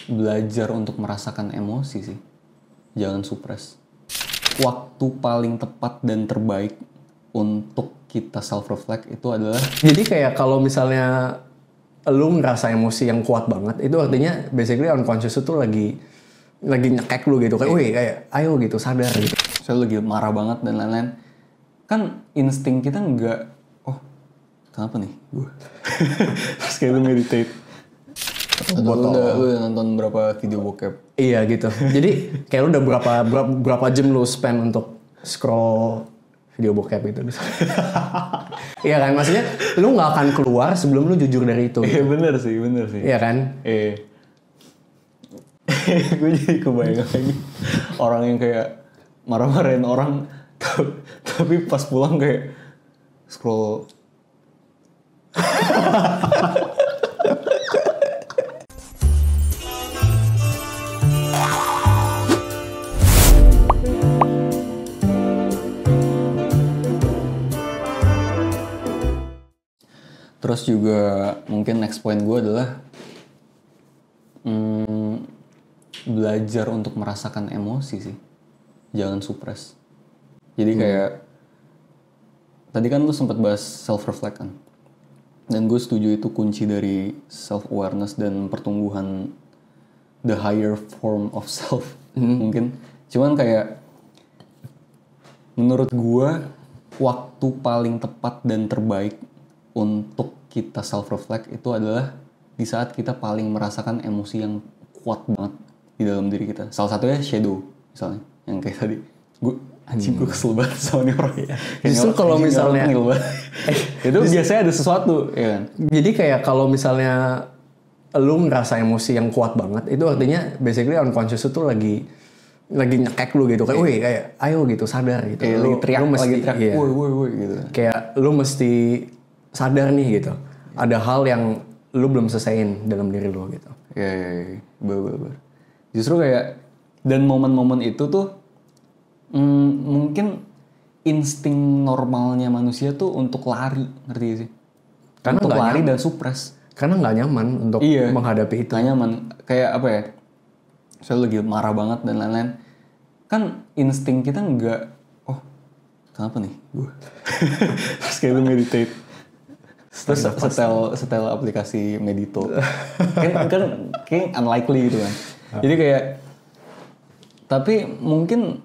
belajar untuk merasakan emosi sih. Jangan suppress. Waktu paling tepat dan terbaik untuk kita self-reflect itu adalah... Jadi kayak kalau misalnya lu ngerasa emosi yang kuat banget, itu artinya basically unconscious itu lagi nyekek lu gitu. Kayak, wih kayak ayo gitu, sadar gitu. Saya lagi marah banget dan lain-lain. Kan insting kita nggak, oh kenapa nih gue? Terus kayak lu meditate. Lu udah nonton berapa video bokep? Iya gitu. Jadi kayak lu udah berapa jam lu spend untuk scroll video bokep gitu. Iya kan, maksudnya lu nggak akan keluar sebelum lu jujur dari itu. Iya bener sih. Iya kan? Gue jadi kebayang lagi orang yang kayak marah-marahin orang tapi pas pulang kayak scroll. Terus juga mungkin next point gue adalah belajar untuk merasakan emosi sih. Jangan suppress. Jadi kayak tadi kan lu sempat bahas self-reflect kan. Dan gue setuju itu kunci dari self-awareness dan pertumbuhan the higher form of self mungkin. Cuman kayak menurut gue waktu paling tepat dan terbaik untuk kita self-reflect itu adalah di saat kita paling merasakan emosi yang kuat banget di dalam diri kita. Salah satunya shadow misalnya, yang kayak tadi. Gue kesel banget sama nih orang. Justru kalau misalnya itu biasanya ada sesuatu, ya kan? Jadi kayak kalau misalnya lu ngerasa emosi yang kuat banget, itu artinya basically unconscious itu lagi nyekek lu gitu. Kayak, wih kayak ayo gitu, sadar gitu. Kayak lu mesti teriak, iya. Woi gitu. Kayak lu mesti sadar nih gitu. Ada hal yang lu belum selesaiin dalam diri lu gitu. Iya. Bener. Justru kayak, dan momen-momen itu tuh mungkin insting normalnya manusia tuh untuk lari, ngerti gak sih? Karena untuk lari nyaman. dan suppress. Karena nggak nyaman untuk menghadapi itu. Nggak nyaman. Kayak apa ya? Saya lagi marah banget dan lain-lain. Kan insting kita nggak, oh kenapa nih gue? Terus kayak lu meditate. Terus setel aplikasi Medito. kan kayak unlikely gitu kan. Jadi kayak, tapi mungkin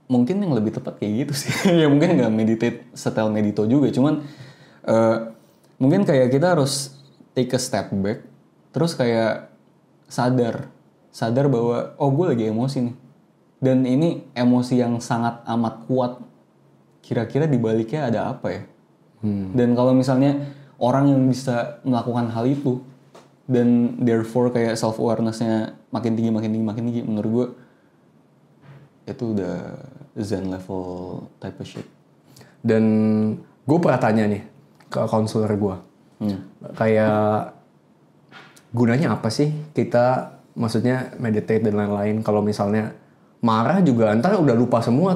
yang lebih tepat kayak gitu sih. Ya mungkin nggak meditate setel Medito juga, cuman mungkin kayak kita harus take a step back, terus kayak sadar bahwa oh gue lagi emosi nih, dan ini emosi yang sangat amat kuat. Kira-kira di baliknya ada apa ya? Dan kalau misalnya orang yang bisa melakukan hal itu dan therefore kayak self awareness-nya makin tinggi, menurut gue itu udah zen level type of shit. Dan gue pernah tanya nih ke konselor gue, kayak gunanya apa sih kita maksudnya meditate dan lain-lain, kalau misalnya marah juga ntar udah lupa semua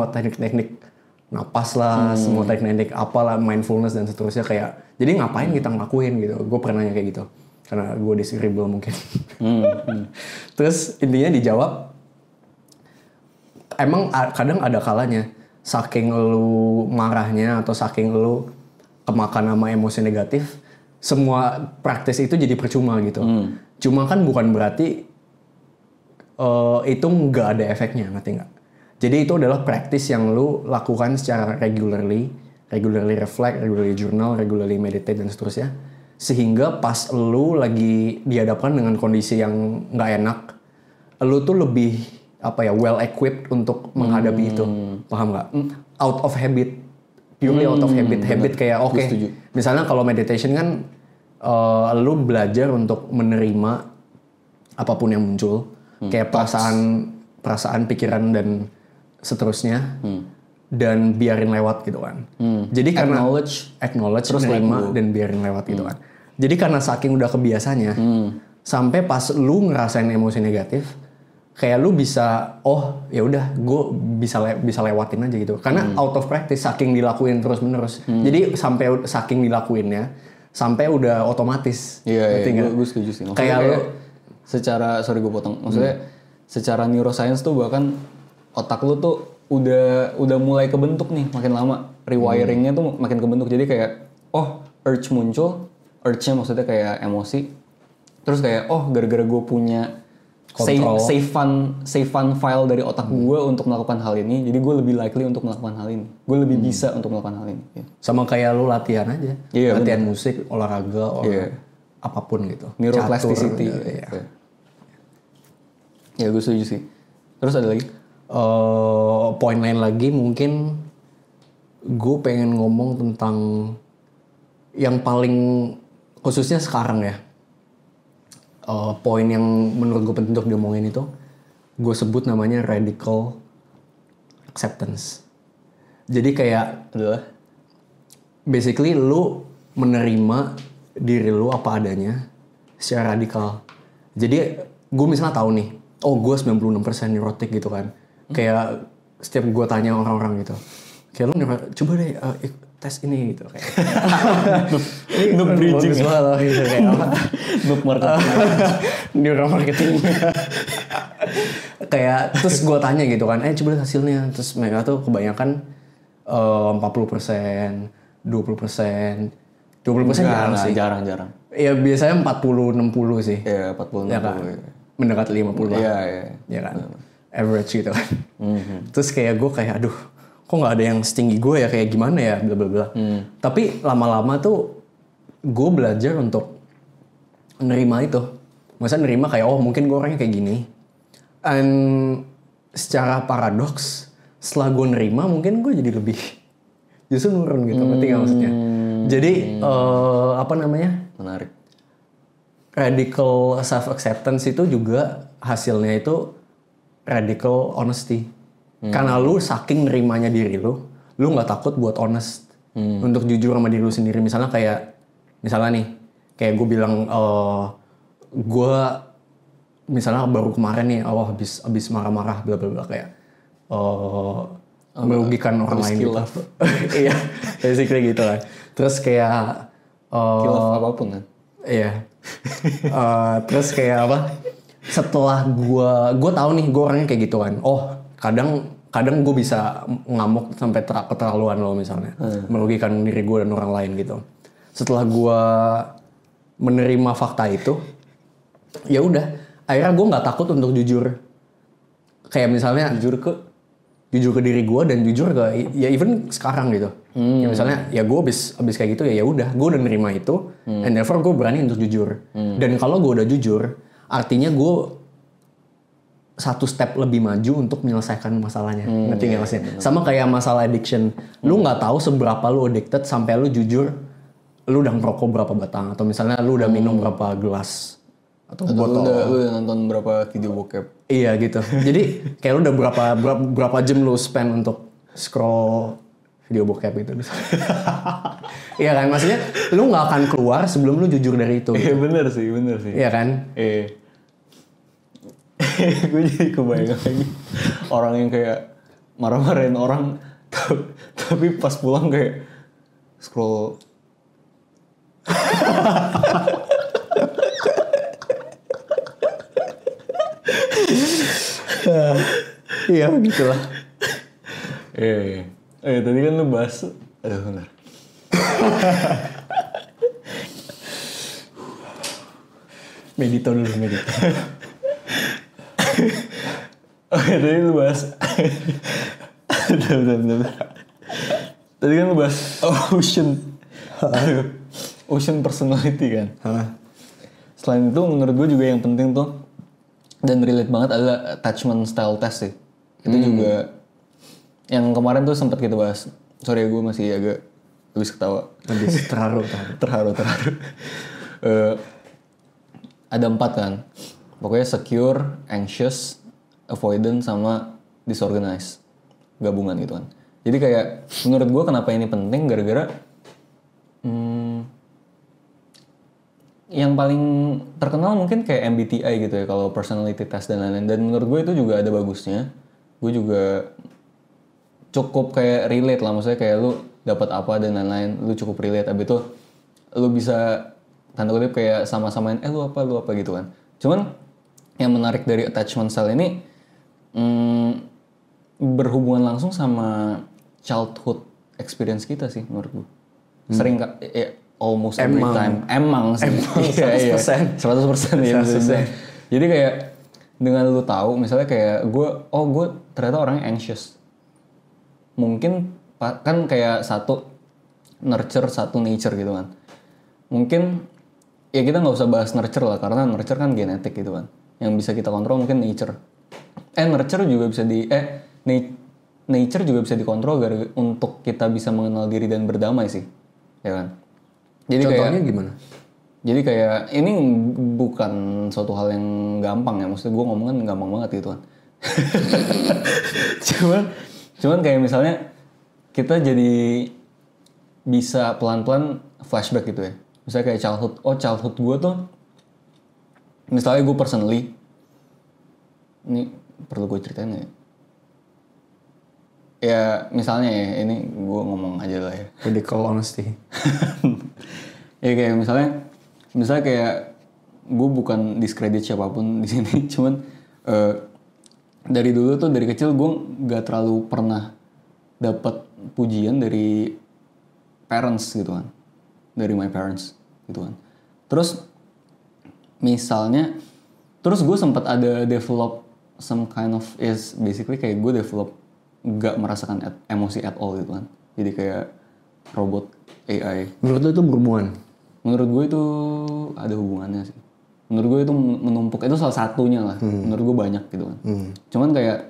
teknik-teknik napas lah, semua teknik apalah, mindfulness dan seterusnya, kayak jadi ngapain kita ngelakuin gitu. Gue pernah nanya kayak gitu karena gue disagreeable mungkin. Terus intinya dijawab, emang kadang ada kalanya saking lu marahnya atau saking lu kemakan sama emosi negatif, semua praktis itu jadi percuma gitu. Cuma kan bukan berarti itu nggak ada efeknya, ngerti nggak? Jadi itu adalah praktis yang lu lakukan secara regularly reflect, regularly journal, regularly meditate dan seterusnya, sehingga pas lu lagi dihadapkan dengan kondisi yang nggak enak, lu tuh lebih well equipped untuk menghadapi itu, paham nggak? Out of habit, purely out of habit kayak oke. Misalnya kalau meditation kan lu belajar untuk menerima apapun yang muncul, kayak perasaan, pikiran dan seterusnya, dan biarin lewat gitu kan. Jadi karena acknowledge terus menerima dan biarin lewat gitu kan. Jadi karena saking udah kebiasanya, sampai pas lu ngerasain emosi negatif, kayak lu bisa ya udah gue bisa lewatin aja gitu. Karena out of practice, saking dilakuin terus menerus. Jadi sampai saking dilakuinnya, sampai udah otomatis. Iya, Ngerti nggak? gue setuju sih. Maksudnya Kayak kayak lu secara, sorry gue potong, maksudnya secara neuroscience tuh bahkan otak lu tuh udah mulai kebentuk nih makin lama, rewiringnya tuh makin kebentuk. Jadi kayak urge muncul, urge-nya maksudnya kayak emosi, terus kayak gara-gara gue punya Kontrol. save fun file dari otak gue untuk melakukan hal ini, jadi gue lebih likely untuk melakukan hal ini, gue lebih bisa untuk melakukan hal ini. Ya. sama kayak lu latihan aja. Iya, Latihan musik, olahraga, Iya. apapun gitu. Neuroplasticity. Catur, iya. Ya gue setuju sih. Terus ada lagi? Poin lain lagi mungkin gue pengen ngomong tentang yang paling khususnya sekarang ya. Poin yang menurut gue penting untuk diomongin itu gue sebut namanya radical acceptance. Jadi kayak Adalah? basically lu menerima diri lu apa adanya secara radikal. Jadi gue misalnya tahu nih, gue 96% neurotik gitu kan. Kayak setiap gue tanya orang-orang gitu, kayak lu coba deh tes ini gitu kayak. Noob bridging. Bagus banget loh, gitu kayak apa? Noob marketing. Neuromarketing. Kayak terus gue tanya gitu kan, coba lihat hasilnya. Terus mereka tuh kebanyakan 40%, 20%, 20% jarang sih. Jarang. Ya biasanya 40-60 sih. Ya 40 Ya kan? Mendekati 50 lah. Iya. Ya kan? Average gitu kan. Terus kayak gue kayak aduh, kok nggak ada yang setinggi gue ya, kayak gimana ya, bla bla bla. Tapi lama-lama tuh gue belajar untuk nerima itu. Maksudnya nerima kayak mungkin gue orangnya kayak gini. And secara paradoks, setelah gue nerima mungkin gue jadi lebih justru nurun gitu. Ngerti nggak maksudnya? Jadi apa namanya? Menarik. Radical self acceptance itu juga hasilnya itu radical honesty. Karena lu saking nerimanya diri lu nggak takut buat honest untuk jujur sama diri lu sendiri. Misalnya nih, kayak gue bilang gue misalnya baru kemarin nih, habis marah-marah bla bla bla kayak merugikan orang lain gitu. Iya, basically gitu lah. Terus kayak Kilaf apapun kan. iya. Terus kayak apa? Setelah gue tahu nih gue orangnya kayak gitu kan. Kadang gue bisa ngamuk sampai keterlaluan loh misalnya, merugikan diri gue dan orang lain gitu. Setelah gue menerima fakta itu, ya udah, akhirnya gue nggak takut untuk jujur. Kayak misalnya jujur ke diri gue dan jujur ke ya even sekarang gitu. Ya misalnya ya gue abis kayak gitu ya udah, gue udah nerima itu, and therefore gue berani untuk jujur. Dan kalau gue udah jujur, artinya gue satu step lebih maju untuk menyelesaikan masalahnya. Ngerti nggak maksudnya? Sama kayak masalah addiction. Lu nggak tahu seberapa lu addicted sampai lu jujur lu udah ngerokok berapa batang, atau misalnya lu udah minum berapa gelas atau botol. Lu udah nonton berapa video bokep. Iya gitu. Jadi kayak lu udah berapa jam lu spend untuk scroll video bokep itu. Iya kan? Maksudnya lu nggak akan keluar sebelum lu jujur dari itu. Iya bener sih. Iya kan? Gue jadi kebayang lagi orang yang kayak marah-marahin orang tapi pas pulang kayak scroll. Iya gitulah. Tadi kan lu bahas, aduh benar. Medito dulu. Tadi lu bahas. Bentar. Tadi kan lu bahas ocean personality kan. Selain itu menurut gue juga yang penting tuh dan relate banget adalah attachment style test sih. Itu juga yang kemarin tuh sempat kita bahas. Sorry gue masih agak habis ketawa. Habis terharu. Ada 4 kan. Pokoknya secure, anxious, avoidant, sama disorganized. Gabungan gitu kan. Jadi kayak menurut gue kenapa ini penting gara-gara yang paling terkenal mungkin kayak MBTI gitu ya, kalau personality test dan lain-lain. Dan menurut gue itu juga ada bagusnya. Gue juga cukup kayak relate lah, maksudnya kayak lu dapat apa dan lain-lain, lu cukup relate. Abis itu lu bisa tanda kutip kayak sama-samain lu apa gitu kan. Cuman yang menarik dari attachment style ini berhubungan langsung sama childhood experience kita sih menurut gue. Sering almost every time. Emang sih. 100%. 100% ya. 100%. Jadi kayak dengan lu tahu misalnya kayak gue ternyata orangnya anxious. Mungkin kan kayak satu nurture, satu nature gitu kan. Mungkin ya kita nggak usah bahas nurture lah karena nurture kan genetik gitu kan. Yang bisa kita kontrol mungkin nature. Nurture juga bisa nature juga bisa dikontrol untuk kita bisa mengenal diri dan berdamai sih, ya kan? Jadi contohnya kayak, gimana? Jadi kayak ini bukan suatu hal yang gampang ya, maksudnya gue ngomong kan gampang banget gitu kan. cuman kayak misalnya kita jadi bisa pelan-pelan flashback gitu ya. Misalnya kayak childhood gue tuh, misalnya gue personally, ini perlu gue ceritain nggak ya? Ya misalnya ya, ini gue ngomong aja lah ya. Radical honesty. Ya kayak misalnya kayak gue bukan diskredit siapapun di sini, cuman dari dulu tuh dari kecil gue nggak terlalu pernah dapat pujian dari parents gitu kan, dari my parents gitu kan. Terus misalnya, terus gue sempat ada develop some kind of basically kayak gue develop nggak merasakan emosi at all gitu kan. Jadi kayak robot AI. Menurut lo itu berhubungan? Menurut gue itu ada hubungannya sih. Menurut gue itu menumpuk, itu salah satunya lah. Menurut gue banyak gitu kan. Cuman kayak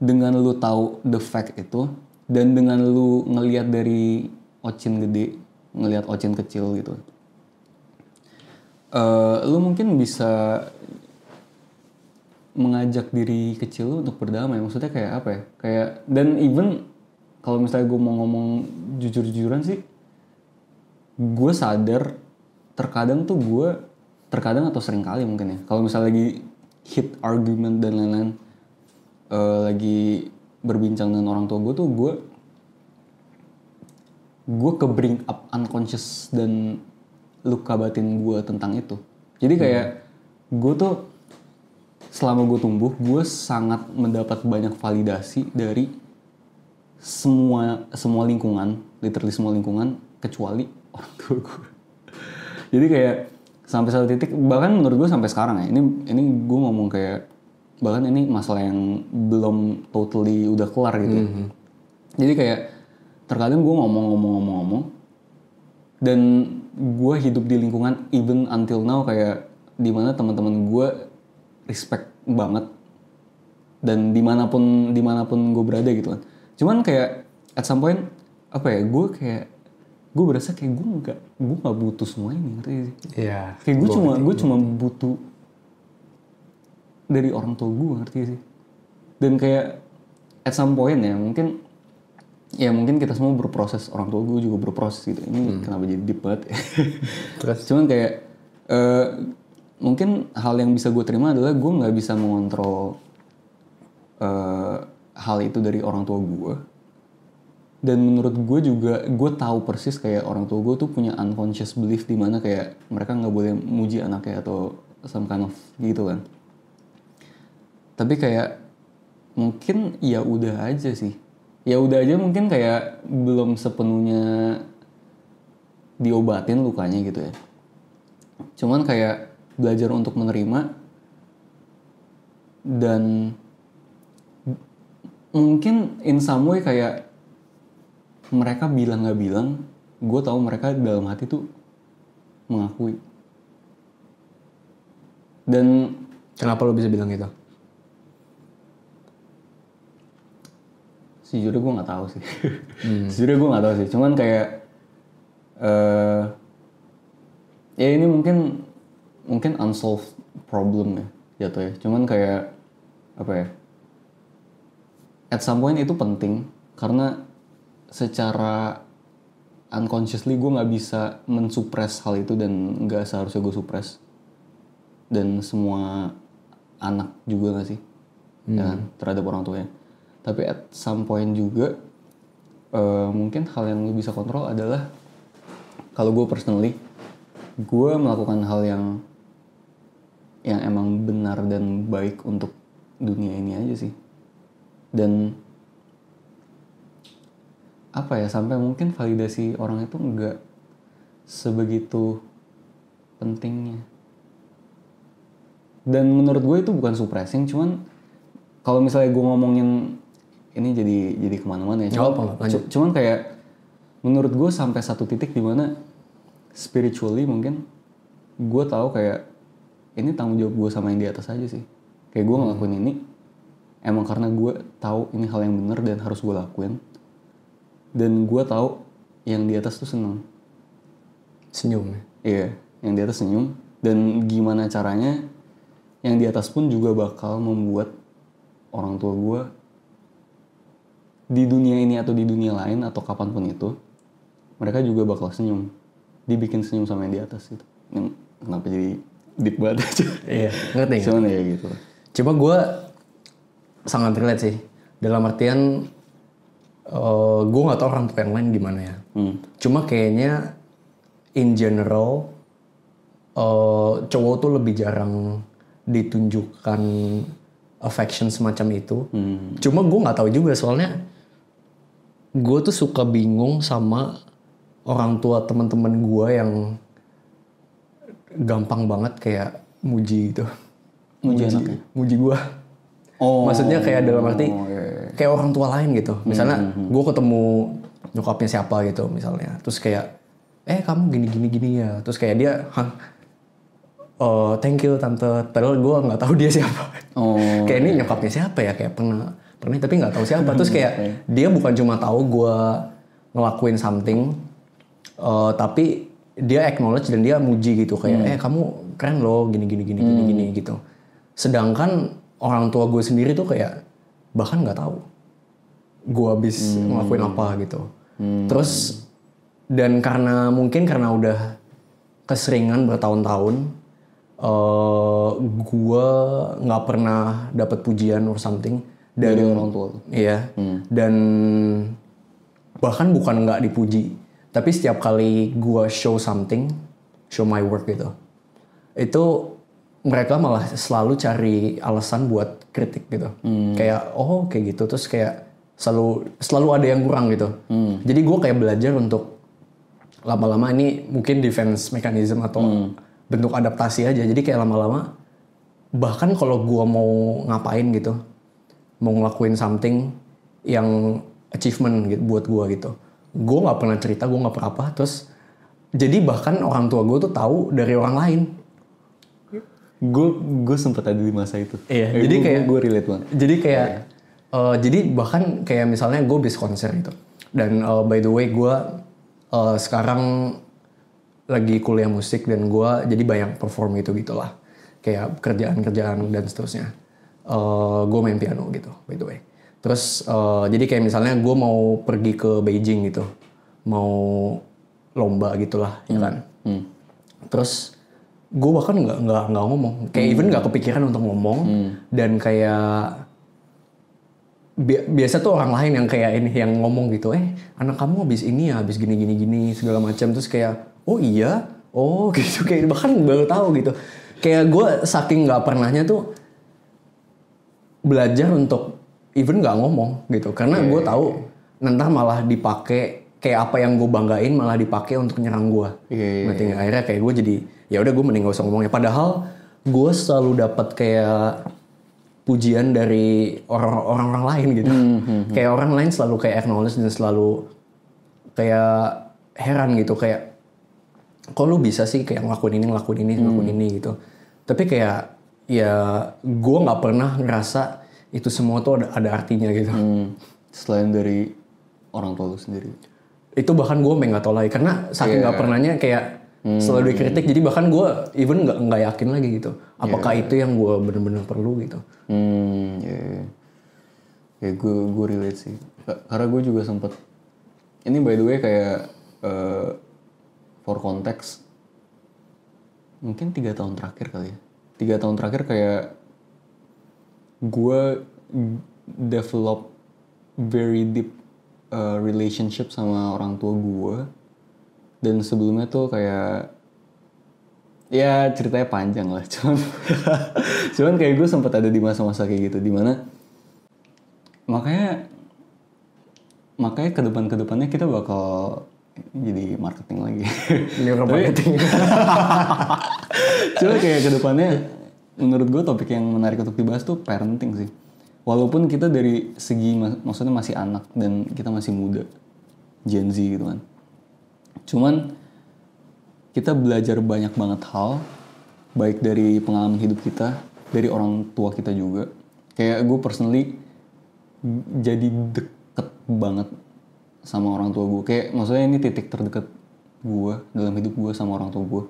dengan lu tahu the fact itu dan dengan lu ngelihat dari Ocin gede, ngelihat Ocin kecil gitu, lu mungkin bisa mengajak diri kecil lu untuk berdamai. Maksudnya kayak apa ya? Kayak, dan even kalau misalnya gue mau ngomong jujur-jujuran sih, gue sadar terkadang atau sering kali mungkin ya, kalau misalnya lagi hit argument dan lain-lain, lagi berbincang dengan orang tua gue tuh, gue ke bring up unconscious dan luka batin gue tentang itu. Jadi kayak gue tuh selama gue tumbuh, gue sangat mendapat banyak validasi dari semua lingkungan, literally semua lingkungan kecuali orang tua gue. Jadi kayak sampai satu titik, bahkan menurut gue sampai sekarang ya, ini gue ngomong kayak bahkan ini masalah yang belum totally udah kelar gitu ya. Jadi kayak terkadang gue ngomong dan gue hidup di lingkungan even until now kayak dimana teman-teman gue respect banget dan dimanapun gue berada gitu kan. Cuman kayak at some point apa ya, gue berasa kayak gue nggak butuh semua ini, ngerti sih? Iya. Kayak gue cuma butuh dari orang tua gue, ngerti sih? Dan kayak at some point ya mungkin kita semua berproses, orang tua gue juga berproses gitu. Ini kenapa jadi deep banget ya? Terus? Cuman kayak mungkin hal yang bisa gue terima adalah gue nggak bisa mengontrol hal itu dari orang tua gue. Dan menurut gue juga, gue tahu persis kayak orang tua gue tuh punya unconscious belief di mana kayak mereka nggak boleh muji anaknya atau some kind of gitu kan. Tapi kayak mungkin ya udah aja sih. Ya udah aja mungkin kayak belum sepenuhnya diobatin lukanya gitu ya. Cuman kayak belajar untuk menerima dan mungkin in some way kayak mereka bilang nggak bilang, gue tahu mereka dalam hati tuh mengakui. Dan kenapa lo bisa bilang gitu? Sejujurnya gue nggak tahu sih. Sejujurnya gue nggak tahu sih. Cuman kayak ya ini mungkin unsolved problem ya jatuh ya. Cuman kayak apa ya? At some point itu penting karena secara unconsciously gue nggak bisa mensuppress hal itu dan nggak seharusnya gue suppress. Dan semua anak juga nggak sih, ya kan, terhadap orang tuanya. Tapi at some point juga mungkin hal yang lu bisa kontrol adalah kalau gue personally, gue melakukan hal yang emang benar dan baik untuk dunia ini aja sih. Dan apa ya, sampai mungkin validasi orang itu nggak sebegitu pentingnya. Dan menurut gue itu bukan suppressing, cuman kalau misalnya gue ngomongin ini jadi kemana-mana ya. Cuman kayak menurut gue sampai satu titik di mana spiritually mungkin gue tahu kayak ini tanggung jawab gue sama yang di atas aja sih. Kayak gue ngelakuin ini emang karena gue tahu ini hal yang benar dan harus gue lakuin. Dan gue tahu yang di atas tuh seneng. Senyum. Iya, yang di atas senyum. Dan gimana caranya yang di atas pun juga bakal membuat orang tua gue di dunia ini atau di dunia lain atau kapanpun itu, mereka juga bakal senyum. Dibikin senyum sama yang di atas gitu. Ini kenapa jadi deep banget aja. Iya, ngerti. Cuman ya gitu. Cuma gue sangat relate sih. Dalam artian gue gak tau orang tua yang lain gimana ya. Cuma kayaknya in general cowok tuh lebih jarang ditunjukkan affection semacam itu. Cuma gue gak tahu juga soalnya gue tuh suka bingung sama orang tua teman-teman gue yang gampang banget kayak muji gitu. Muji gue. Oh. Maksudnya kayak dalam arti kayak orang tua lain gitu. Misalnya gue ketemu nyokapnya siapa gitu misalnya. Terus kayak kamu gini ya. Terus kayak dia thank you tante. Padahal gue nggak tahu dia siapa. Kayak ini nyokapnya siapa ya, kayak pernah tapi nggak tahu siapa. Terus kayak dia bukan cuma tahu gue ngelakuin something, tapi dia acknowledge dan dia muji gitu kayak kamu keren loh gini gitu. Sedangkan orang tua gue sendiri tuh kayak bahkan nggak tahu gue habis ngelakuin apa gitu. Terus dan karena udah keseringan bertahun-tahun, gue nggak pernah dapat pujian or something dari orang tua. Iya. Dan bahkan bukan nggak dipuji, tapi setiap kali gue show my work gitu, itu mereka malah selalu cari alasan buat kritik gitu. Kayak kayak gitu, terus kayak selalu ada yang kurang gitu. Jadi gue kayak belajar untuk lama-lama ini mungkin defense mechanism atau bentuk adaptasi aja. Jadi kayak lama-lama bahkan kalau gue mau ngapain gitu, mau ngelakuin something yang achievement gitu buat gue gitu, gue nggak pernah cerita, gue nggak pernah apa. Terus jadi bahkan orang tua gue tuh tahu dari orang lain. Gue sempat ada di masa itu. Iya. Jadi kayak gue relate banget. Jadi kayak jadi bahkan kayak misalnya gue bis konser gitu. Dan by the way gue sekarang lagi kuliah musik dan gue jadi banyak perform gitulah. Kayak kerjaan dan seterusnya. Gue main piano gitu by the way. Terus jadi kayak misalnya gue mau pergi ke Beijing gitu, mau lomba gitulah, ya kan. Terus gue bahkan nggak ngomong, kayak even nggak kepikiran untuk ngomong. Dan kayak biasa tuh orang lain yang kayak ini yang ngomong gitu, anak kamu habis ini ya, habis gini segala macam. Terus kayak oh iya, oh gitu, kayak bahkan baru tahu gitu. Kayak gue saking nggak pernahnya tuh belajar untuk even nggak ngomong gitu, karena gue tahu nanti malah dipakai kayak apa yang gue banggain malah dipakai untuk nyerang gue. Akhirnya kayak gue jadi ya udah gue mending gak usah ngomongnya. Padahal gue selalu dapat kayak pujian dari orang-orang lain gitu. Kayak orang lain selalu kayak acknowledge dan selalu kayak heran gitu, kayak kok lu bisa sih kayak ngelakuin ini gitu. Tapi kayak ya gue nggak pernah ngerasa itu semua tuh ada artinya gitu. Selain dari orang tua lu sendiri. Itu bahkan gue nggak tahu lagi karena saking nggak pernahnya kayak selalu dikritik. Jadi bahkan gue even nggak yakin lagi gitu. Apakah itu yang gue benar-benar perlu gitu? Ya gue relate sih. Karena gue juga sempet. Ini by the way kayak for context. Mungkin 3 tahun terakhir kali ya. 3 tahun terakhir kayak gue develop very deep relationship sama orang tua gue Dan sebelumnya tuh kayak ya ceritanya panjang lah, cuman kayak gue sempat ada di masa-masa kayak gitu, dimana makanya kedepannya kita bakal jadi marketing lagi. Neural marketing. Cuma kayak kedepannya menurut gue topik yang menarik untuk dibahas tuh parenting sih. Walaupun kita dari segi maksudnya masih anak dan kita masih muda, Gen Z gitu kan. Cuman kita belajar banyak banget hal, baik dari pengalaman hidup kita, dari orang tua kita juga. Kayak gue personally jadi deket banget sama orang tua gue. Kayak maksudnya ini titik terdekat gue dalam hidup gue sama orang tua gue.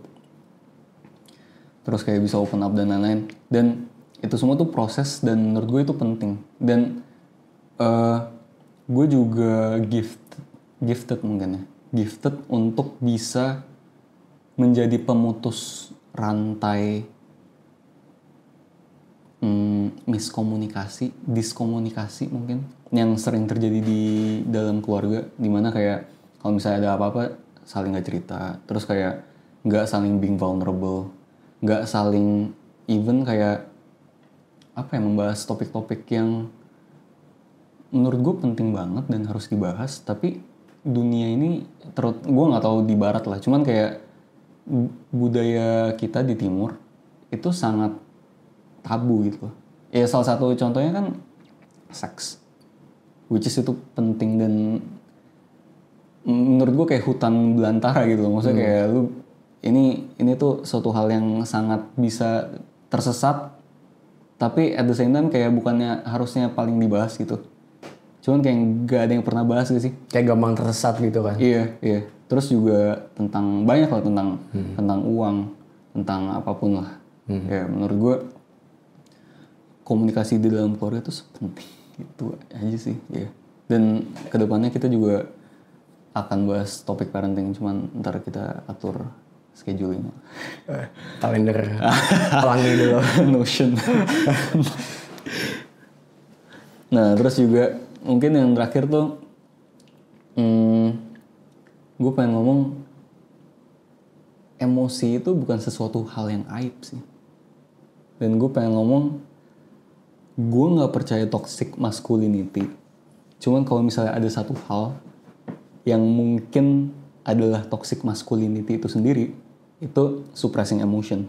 Terus kayak bisa open up dan lain-lain. Dan itu semua tuh proses dan menurut gue itu penting. Dan gue juga gifted mungkin ya. Gifted untuk bisa menjadi pemutus rantai diskomunikasi mungkin yang sering terjadi di dalam keluarga, dimana kayak kalau misalnya ada apa-apa saling nggak cerita, terus kayak nggak saling being vulnerable, nggak saling even kayak apa ya, membahas topik-topik yang menurut gue penting banget dan harus dibahas, tapi dunia ini gue nggak tahu di barat lah, cuman kayak budaya kita di timur itu sangat tabu gitu. Ya salah satu contohnya kan seks, which is itu penting dan menurut gue kayak hutan belantara gitu loh. Maksudnya kayak lu ini tuh suatu hal yang sangat bisa tersesat, tapi at the same time kayak bukannya harusnya paling dibahas gitu. Cuman kayak gak ada yang pernah bahas gak sih? Kayak gampang tersesat gitu kan. Iya. Terus juga banyak lah tentang uang, tentang apapun lah. Ya menurut gue komunikasi di dalam keluarga itu penting. Itu aja sih. Ya. Dan kedepannya kita juga akan bahas topik parenting, cuman ntar kita atur scheduling. Kalender. Pelangi dulu. Notion. Nah terus juga mungkin yang terakhir tuh gue pengen ngomong emosi itu bukan sesuatu hal yang aib sih. Dan gue pengen ngomong gue gak percaya toxic masculinity. Cuman kalau misalnya ada satu hal yang mungkin adalah toxic masculinity itu sendiri, itu suppressing emotion.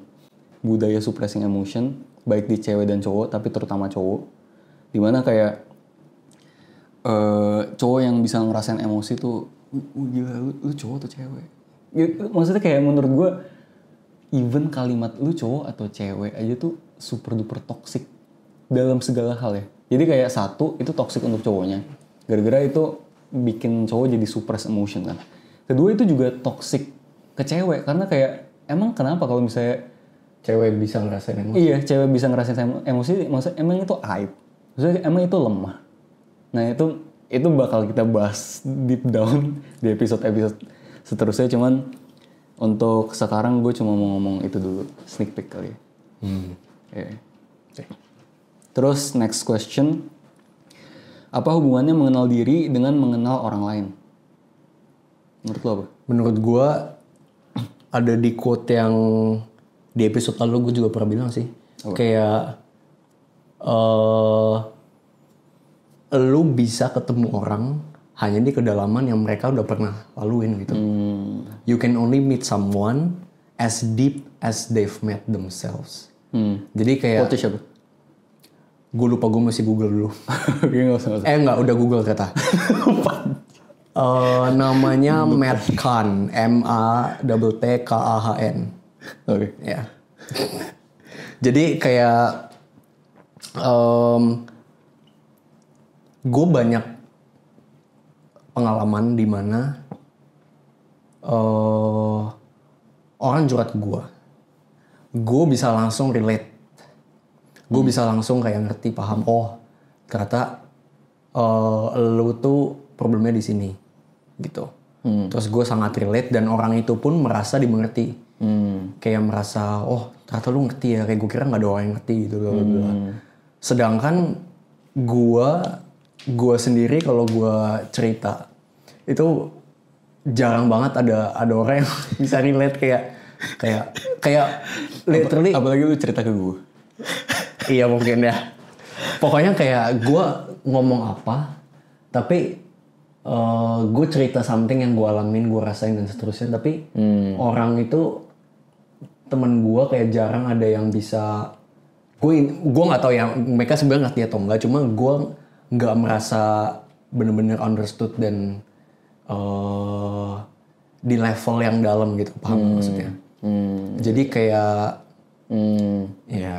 Budaya suppressing emotion baik di cewek dan cowok, tapi terutama cowok, dimana kayak cowok yang bisa ngerasain emosi tuh gila, lu cowok atau cewek? Ya, maksudnya kayak menurut gue even kalimat lu cowok atau cewek aja tuh super duper toxic dalam segala hal ya. Jadi kayak satu itu toxic untuk cowoknya, gara-gara itu bikin cowok jadi suppress emotion kan. Kedua itu juga toxic ke cewek, karena kayak emang kenapa kalau misalnya cewek bisa ngerasain emosi? Iya, cewek bisa ngerasain emosi, maksudnya emang itu aib, maksudnya emang itu lemah. Nah itu bakal kita bahas deep down di episode seterusnya. Cuman untuk sekarang gue cuma mau ngomong itu dulu, sneak peek kali ya. Terus next question, apa hubungannya mengenal diri dengan mengenal orang lain? Menurut lo apa? Menurut gue ada di quote yang di episode lalu gue juga pernah bilang sih. Kayak lu bisa ketemu orang hanya di kedalaman yang mereka udah pernah laluin gitu. You can only meet someone as deep as they've met themselves. Jadi kayak... Quote siapa? Gue lupa, gue masih Google dulu. Nggak usah. Enggak, udah Google kata. Namanya Matt Kahn. MATTKAHN. Oke. Ya. Jadi kayak... gue banyak pengalaman di mana orang curhat ke gue bisa langsung relate, gue bisa langsung kayak ngerti, paham, oh ternyata lu tuh problemnya di sini gitu. Terus gue sangat relate dan orang itu pun merasa dimengerti, kayak merasa oh ternyata lu ngerti ya, kayak gue kira nggak ada orang yang ngerti gitu. Sedangkan gue sendiri kalau gue cerita itu jarang banget ada orang yang bisa relate kayak literally. Apalagi lu cerita ke gue. Iya mungkin ya. Pokoknya kayak gue ngomong apa, tapi gue cerita something yang gue alamin, gue rasain dan seterusnya. Tapi orang itu, temen gue kayak jarang ada yang bisa. Gue nggak tahu ya mereka sebenarnya ngerti atau enggak. Cuma gue nggak merasa bener-bener understood dan di level yang dalam gitu, paham maksudnya? Jadi kayak, ya.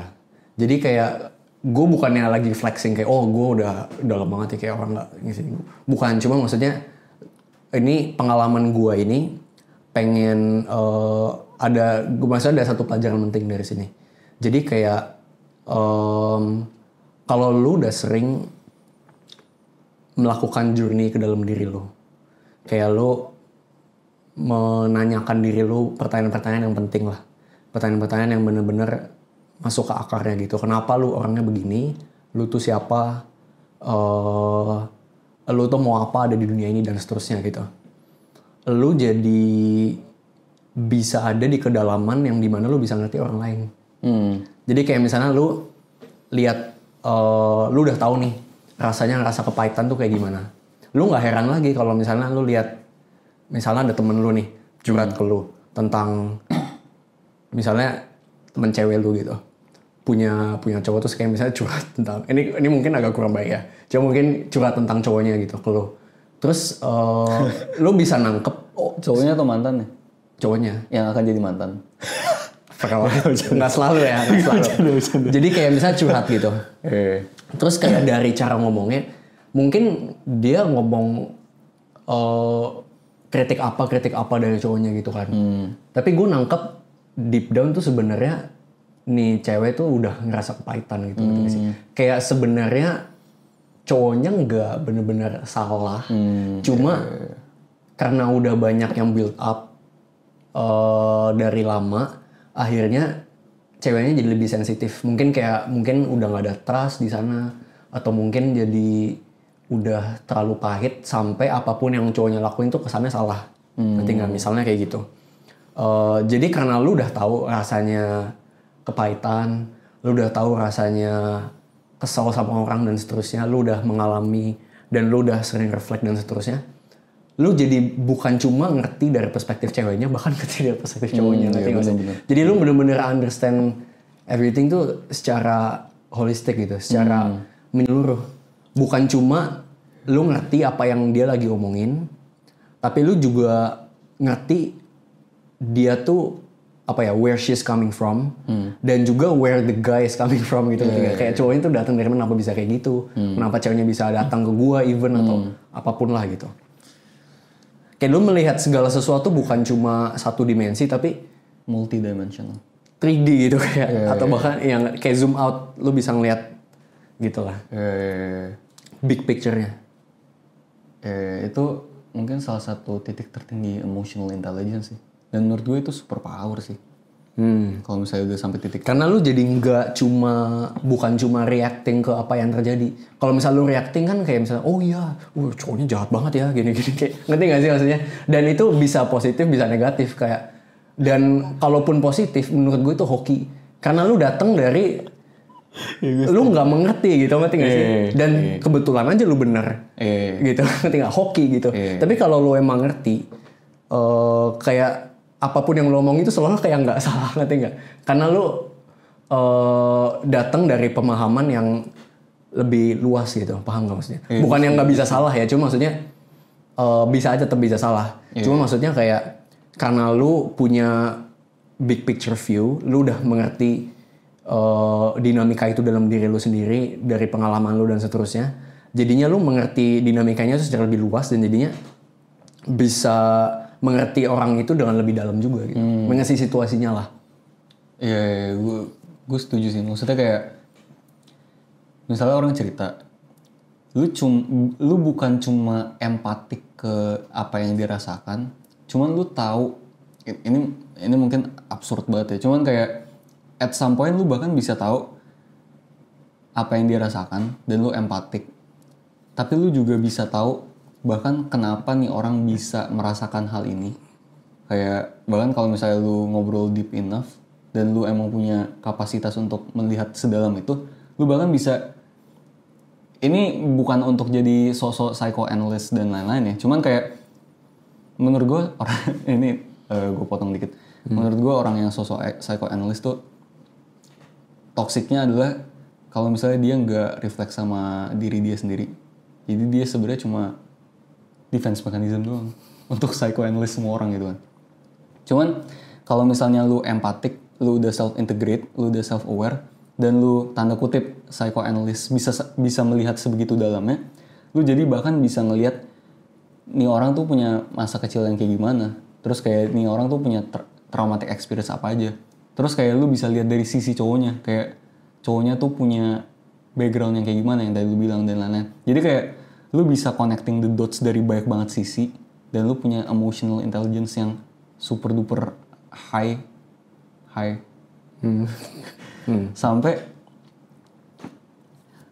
Jadi kayak gue bukannya lagi flexing kayak gue udah dalam banget ya kayak orang nggak ngisi. Bukan, cuma maksudnya ini pengalaman gue ini pengen maksudnya ada satu pelajaran penting dari sini. Jadi kayak kalau lu udah sering melakukan journey ke dalam diri lu, kayak lu menanyakan diri lu pertanyaan-pertanyaan yang penting lah, pertanyaan-pertanyaan yang bener-bener masuk ke akarnya gitu. Kenapa lu orangnya begini? Lu tuh siapa? Lu tuh mau apa ada di dunia ini dan seterusnya gitu. Lu jadi bisa ada di kedalaman yang dimana lu bisa ngerti orang lain. Jadi kayak misalnya lu lihat, lu udah tahu nih rasanya ngerasa kepahitan tuh kayak gimana. Lu nggak heran lagi kalau misalnya lu lihat, misalnya ada temen lu nih curhat ke lu tentang misalnya temen cewek lu gitu, punya cowok terus kayak misalnya curhat tentang ini mungkin agak kurang baik ya, cuma mungkin curhat tentang cowoknya gitu ke lu. Terus lu bisa nangkep Cowoknya atau mantannya? Cowoknya Yang akan jadi mantan. nggak selalu ya, nggak selalu. Jadi kayak misalnya curhat gitu. Terus kayak dari cara ngomongnya, mungkin dia ngomong kritik apa dari cowoknya gitu kan. Tapi gue nangkep deep down tuh sebenarnya nih cewek tuh udah ngerasa kepahitan gitu. Kayak sebenarnya cowoknya nggak bener-bener salah, cuma karena udah banyak yang build up dari lama, akhirnya ceweknya jadi lebih sensitif. Mungkin udah nggak ada trust di sana, atau mungkin jadi udah terlalu pahit sampai apapun yang cowoknya lakuin tuh kesannya salah. Ngerti nggak? Misalnya kayak gitu. Jadi karena lu udah tahu rasanya kepahitan, lu udah tahu rasanya kesal sama orang dan seterusnya, lu udah mengalami dan lu udah sering reflect dan seterusnya, lu jadi bukan cuma ngerti dari perspektif ceweknya, bahkan ngerti dari perspektif cowoknya. Jadi lu bener-bener understand everything tuh secara holistik gitu, secara menyeluruh. Bukan cuma lu ngerti apa yang dia lagi omongin, tapi lu juga ngerti dia tuh apa ya, where she's coming from, dan juga where the guy is coming from gitu. Kayak cowoknya tuh datang dari mana, kenapa bisa kayak gitu, kenapa ceweknya bisa datang ke gua even atau apapun lah gitu. Kayak lu melihat segala sesuatu bukan cuma satu dimensi tapi multidimensional, 3D gitu kayak, atau bahkan yang kayak zoom out lu bisa ngeliat gitulah, big picture-nya. Itu mungkin salah satu titik tertinggi emotional intelligence sih. Dan menurut gue itu super power sih. Kalau misalnya udah sampai titik. Karena lu jadi bukan cuma reacting ke apa yang terjadi. Kalau misalnya lu reacting kan kayak misalnya, oh iya, cowoknya jahat banget ya, gini-gini. Kayak, ngerti gak sih maksudnya? Dan itu bisa positif, bisa negatif kayak. Dan kalaupun positif, menurut gue itu hoki. Karena lu datang dari, lu nggak mengerti gitu, ngerti gak sih? Dan kebetulan aja lu bener, gitu, ngerti gak? Hoki gitu. Tapi kalau lu emang ngerti, kayak apapun yang lo omong itu selalu kayak nggak salah, ngerti nggak? Karena lo datang dari pemahaman yang lebih luas gitu, paham nggak maksudnya? Bukan yang nggak bisa salah ya, cuma maksudnya bisa aja tetap bisa salah. Cuma maksudnya kayak karena lo punya big picture view, lo udah mengerti dinamika itu dalam diri lo sendiri dari pengalaman lo dan seterusnya. Jadinya lo mengerti dinamikanya secara lebih luas dan jadinya bisa mengerti orang itu dengan lebih dalam juga gitu. Mengerti situasinya lah. Iya, gue setuju sih. Maksudnya kayak misalnya orang cerita, lu bukan cuma empatik ke apa yang dirasakan, cuman lu tahu ini mungkin absurd banget ya. Cuman kayak at some point lu bahkan bisa tahu apa yang dirasakan dan lu empatik. Tapi lu juga bisa tahu bahkan kenapa nih orang bisa merasakan hal ini. Kayak bahkan kalau misalnya lu ngobrol deep enough dan lu emang punya kapasitas untuk melihat sedalam itu, lu bahkan bisa, ini bukan untuk jadi sosok psychoanalyst dan lain-lain ya, cuman kayak menurut gue orang ini gue potong dikit. Menurut gue orang yang sosok psychoanalyst tuh toksiknya adalah kalau misalnya dia nggak refleks sama diri dia sendiri. Jadi dia sebenarnya cuma defense mechanism doang untuk psychoanalyst semua orang gitu kan. Cuman kalau misalnya lu empatik, lu udah self-integrate, lu udah self-aware, dan lu tanda kutip psychoanalyst bisa melihat sebegitu dalamnya, lu jadi bahkan bisa ngelihat nih orang tuh punya masa kecil yang kayak gimana. Terus kayak nih orang tuh punya traumatic experience apa aja. Terus kayak lu bisa lihat dari sisi cowoknya, kayak cowoknya tuh punya background yang kayak gimana yang tadi lu bilang dan lain-lain. Jadi kayak lu bisa connecting the dots dari banyak banget sisi, dan lu punya emotional intelligence yang super duper high.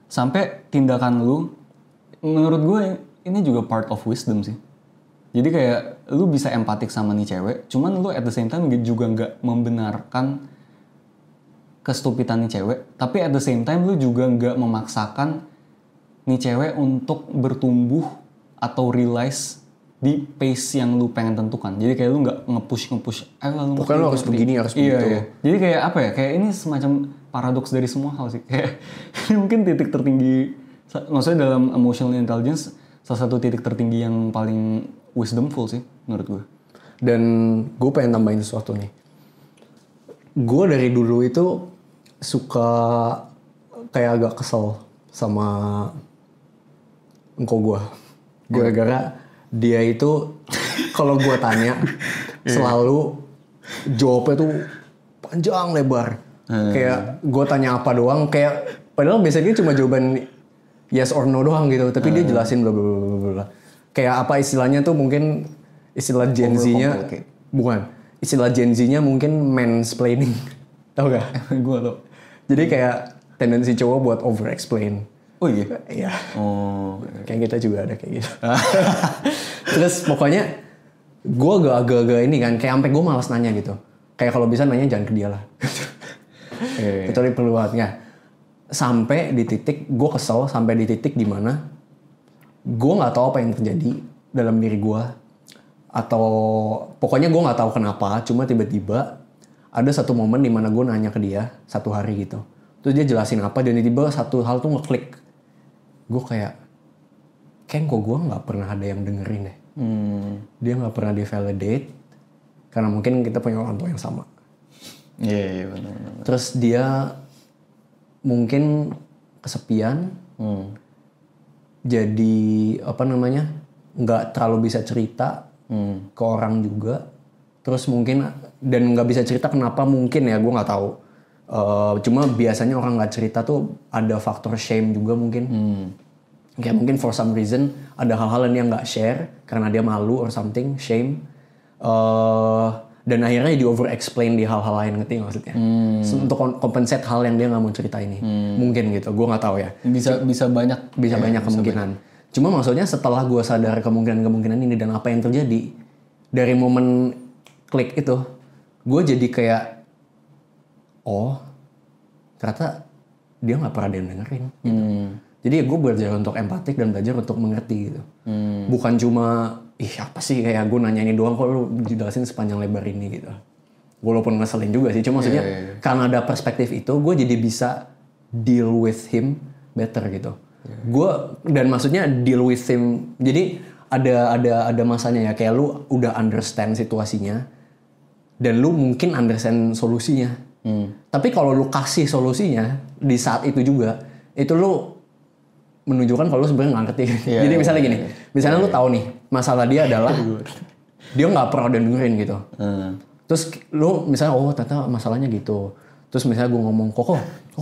Sampai tindakan lu, menurut gue ini juga part of wisdom sih. Jadi kayak lu bisa empatik sama nih cewek, cuman lu at the same time juga nggak membenarkan kestupidan nih cewek, tapi at the same time lu juga nggak memaksakan nih cewek untuk bertumbuh atau realize di pace yang lu pengen tentukan. Jadi kayak lu nggak nge-push, pokoknya lu harus begini, harus begitu. Iya. Jadi kayak apa ya, kayak ini semacam paradoks dari semua hal sih. Kayak mungkin titik tertinggi, maksudnya dalam emotional intelligence, salah satu titik tertinggi yang paling wisdomful sih menurut gue. Dan gue pengen tambahin sesuatu nih. Gue dari dulu itu suka kayak agak kesel sama engkau gue. Gara-gara dia itu kalau gue tanya selalu jawabnya tuh panjang lebar. Kayak gue tanya apa doang, kayak padahal biasanya cuma jawaban yes or no doang gitu, tapi dia jelasin bla bla bla bla. Kayak apa istilahnya tuh, mungkin istilah Gen Z-nya bukan. Istilah Gen Z-nya mungkin mansplaining. Tahu gak? Gue tau. Jadi kayak tendensi cowok buat over explain. Oh iya? Iya. Oh. Kayak kita juga ada kayak gitu. Terus pokoknya gue agak-agak ini kan, kayak sampai gue malas nanya gitu. Kayak kalau bisa nanya jangan ke dia lah. Kecuali perlu banget nggak. Sampai di titik gue kesel, sampai di titik dimana gue nggak tahu apa yang terjadi dalam diri gue, atau pokoknya gue nggak tahu kenapa. Cuma tiba-tiba ada satu momen dimana gue nanya ke dia satu hari gitu. Terus dia jelasin apa, dan tiba-tiba satu hal tuh ngeklik. Gue kayak kok gue nggak pernah ada yang dengerin deh. Dia nggak pernah di-validate karena mungkin kita punya orang tua yang sama. Iya benar. Terus dia mungkin kesepian, jadi apa namanya, nggak terlalu bisa cerita ke orang juga. Terus mungkin dan nggak bisa cerita kenapa, mungkin ya gue nggak tahu. Cuma biasanya orang nggak cerita tuh ada faktor shame juga mungkin. Kayak mungkin for some reason ada hal-hal yang dia nggak share karena dia malu or something, shame. Dan akhirnya di over explain di hal-hal lain, ngerti maksudnya? Untuk compensate hal yang dia nggak mau cerita ini. Mungkin gitu, gue nggak tahu ya. Bisa banyak Kemungkinan. Cuma maksudnya setelah gue sadar kemungkinan ini dan apa yang terjadi dari momen klik itu, gue jadi kayak oh ternyata dia nggak pernah ada yang dengerin. Gitu. Jadi gue belajar untuk empatik dan belajar untuk mengerti gitu. Bukan cuma apa sih kayak gue nanya ini doang kok lu jelasin sepanjang lebar ini gitu. Walaupun ngeselin juga sih, cuma maksudnya karena ada perspektif itu gue jadi bisa deal with him better gitu. Gue dan maksudnya deal with him. Jadi ada masanya ya, kayak lu udah understand situasinya dan lu mungkin understand solusinya. Tapi kalau lu kasih solusinya di saat itu juga, itu lu menunjukkan kalau lu sebenarnya nggak ngerti. Jadi misalnya gini, misalnya lu tahu nih masalah dia adalah dia nggak pernah dengerin gitu. Terus lu misalnya ternyata masalahnya gitu. Terus misalnya gue ngomong, Koko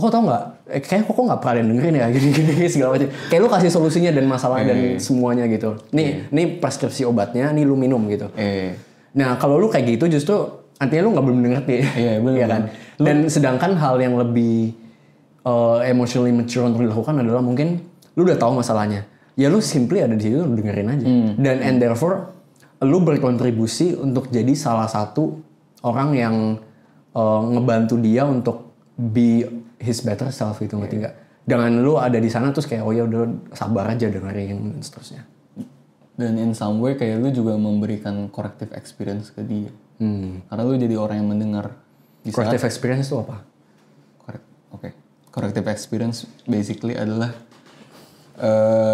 tau nggak? Kayaknya Koko nggak pernah dengerin ya, gini segala macam. Kayak lu kasih solusinya dan masalah dan semuanya gitu. Nih preskripsi obatnya, nih lu minum gitu. Nah kalau lu kayak gitu justru artinya lu nggak belum ngerti. Iya kan? Dan sedangkan hal yang lebih emotionally mature untuk dilakukan adalah mungkin lu udah tahu masalahnya. ya lu simply ada di situ, lu dengerin aja. Dan and therefore lu berkontribusi untuk jadi salah satu orang yang ngebantu dia untuk be his better self gitu, ngerti nggak? Dengan lu ada di sana terus kayak oh ya udah sabar aja dengerin dan seterusnya. Dan in some way kayak lu juga memberikan corrective experience ke dia. Karena lu jadi orang yang mendengar. Corrective experience itu apa? Corrective experience basically adalah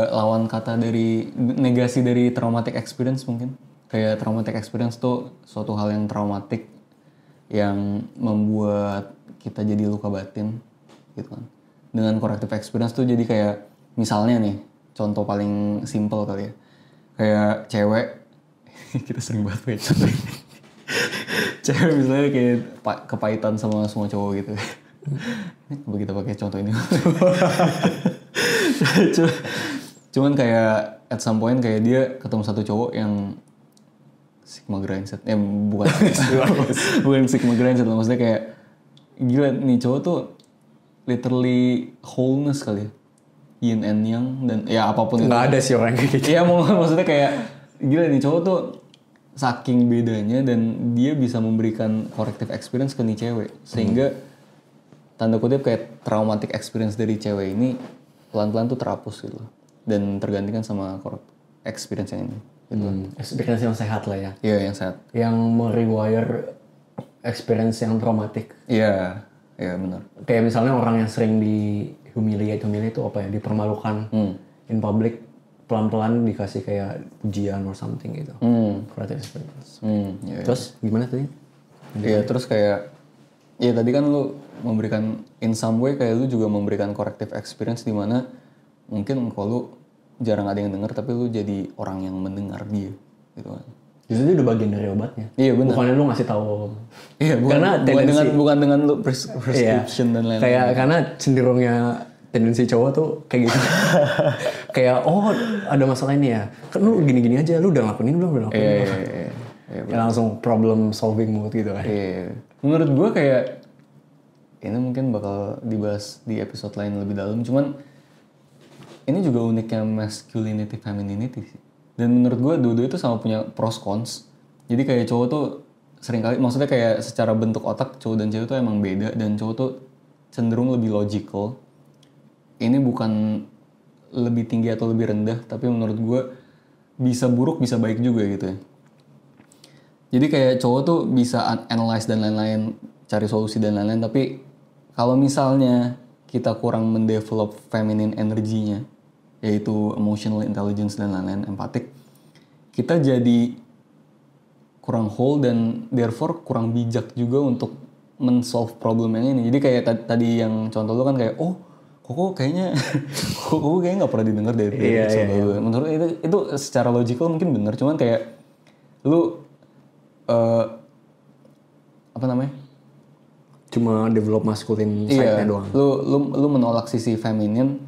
lawan kata dari negasi dari traumatic experience mungkin. Kayak traumatic experience tuh suatu hal yang traumatik yang membuat kita jadi luka batin gitu kan. Dengan corrective experience tuh jadi kayak misalnya nih contoh paling simple kali ya. Kayak cewek kita sering banget pakai contoh ini. Cewek misalnya kayak kepahitan sama semua cowok gitu. Coba kita pakai contoh ini. Cuman kayak at some point kayak dia ketemu satu cowok yang Sigma Grindset. Bukan Sigma Grindset lah. Maksudnya kayak gila nih cowok tuh literally wholeness kali ya. Yin and Yang dan ya apapun itu. Nggak ada sih orang kayak gitu. Iya maksudnya kayak gila nih cowok tuh saking bedanya dan dia bisa memberikan corrective experience ke nih cewek. Sehingga tanda kutip kayak traumatic experience dari cewek ini pelan-pelan tuh terhapus gitu. Dan tergantikan sama corrective experience yang ini. Gitu. Experience yang sehat lah ya. Iya yang sehat. Yang merewire experience yang traumatik. Iya benar. Kayak misalnya orang yang sering humiliate itu apa ya, dipermalukan in public, pelan-pelan dikasih kayak pujian or something gitu. Corrective experience. Terus gimana tadi? Iya terus kayak ya tadi kan lu memberikan in some way kayak lu juga memberikan corrective experience di mana mungkin kalau lu jarang ada yang denger tapi lu jadi orang yang mendengar dia gitu kan. Itu udah bagian dari obatnya. Iya benar. Bukannya lu ngasih tahu. Iya bukan dengan lu prescription dan lain-lain. Kayak karena cenderungnya tendensi cowok tuh kayak gitu. Kayak oh ada masalah ini ya. Kan lu gini-gini aja, lu udah ngelakuin ini belum? Iya. Ya, langsung problem solving mode gitu kan. Iya. Menurut gua kayak ini mungkin bakal dibahas di episode lain lebih dalam. Cuman ini juga uniknya masculinity femininity sih. Dan menurut gue dua-dua itu sama punya pros cons. Jadi kayak cowok tuh seringkali, maksudnya kayak secara bentuk otak cowok dan cewek tuh emang beda. Dan cowok tuh cenderung lebih logical. Ini bukan lebih tinggi atau lebih rendah. Tapi menurut gue bisa buruk bisa baik juga gitu ya. Jadi kayak cowok tuh bisa analyze dan lain-lain. Cari solusi dan lain-lain. Tapi kalau misalnya kita kurang mendevelop feminine energinya, yaitu emotional intelligence dan lain-lain, empatik, kita jadi kurang whole dan therefore kurang bijak juga untuk men-solve problem yang ini. Jadi kayak tadi yang contoh lu kan kayak, oh kok kayaknya nggak pernah didengar dari episode lu. Menurut itu secara logical mungkin benar, cuman kayak lu apa namanya? Cuma develop maskulin side-nya doang. Lu menolak sisi feminin